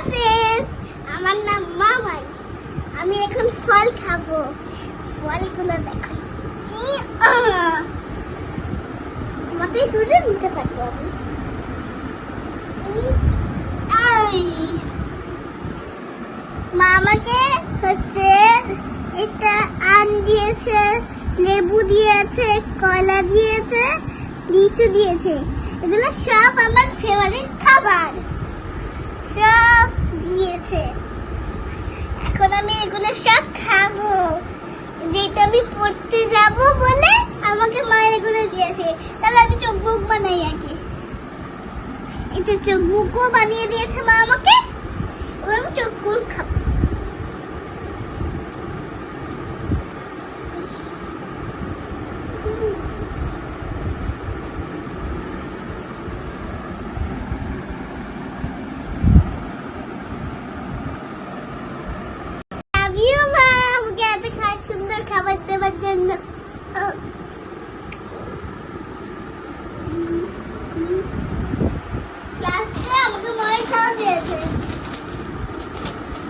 Friend, আমার নাম মামাই। আমি এখন ফল খাবো। ফলগুলো দেখো, মাথায় তুলে নিতে পারবো আমি। মা আমাকে হচ্ছে এটা আম দিয়েছে, লেবু দিয়েছে, কলা দিয়েছে, লিচু দিয়েছে। এগুলো সব আমার ফেভারিট খাবার, সব দিয়েছে। এখন আমি এগুলো সব খাবো। যেটা আমি পড়তে যাব বলে আমাকে মা এগুলো দিয়েছে। তাহলে আমি চোখ মুখ বানাই আগে। এই যে চোখ মুখও বানিয়ে দিয়েছে মা আমাকে। আমি চোখ মুখ খাবো। সুন্দর খাবার দেওয়ার জন্য আমাকে মায়ের খাওয়া দিয়েছে,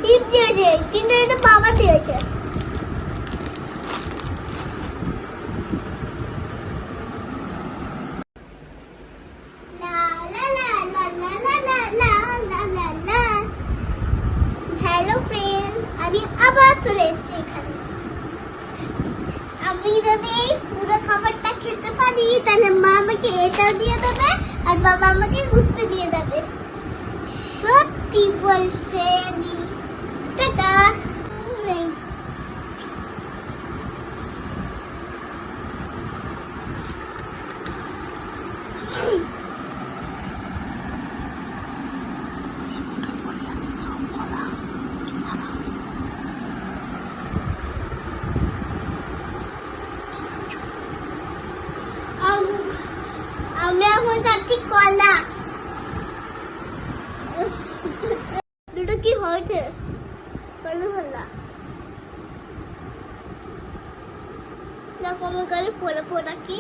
টিপ দিয়েছে, কিন্তু এটা বাবা দিয়েছে। হ্যালো ফ্রেন্ড, আমি আবার চলে এসেছি এখানে। আমি যদি পুরো খাবারটা খেতে পারি তাহলে মা আমাকে এটাও দিয়ে দেবে আর বাবা আমাকে ঘুরতে দিয়ে দেবে। সত্যি বলছে আমি। টাটা। আমি এখন যাচ্ছি কলা। দুটো কি হয়েছে? কলা দেখো আমার গাড়ি ফোড়া ফোড়া কি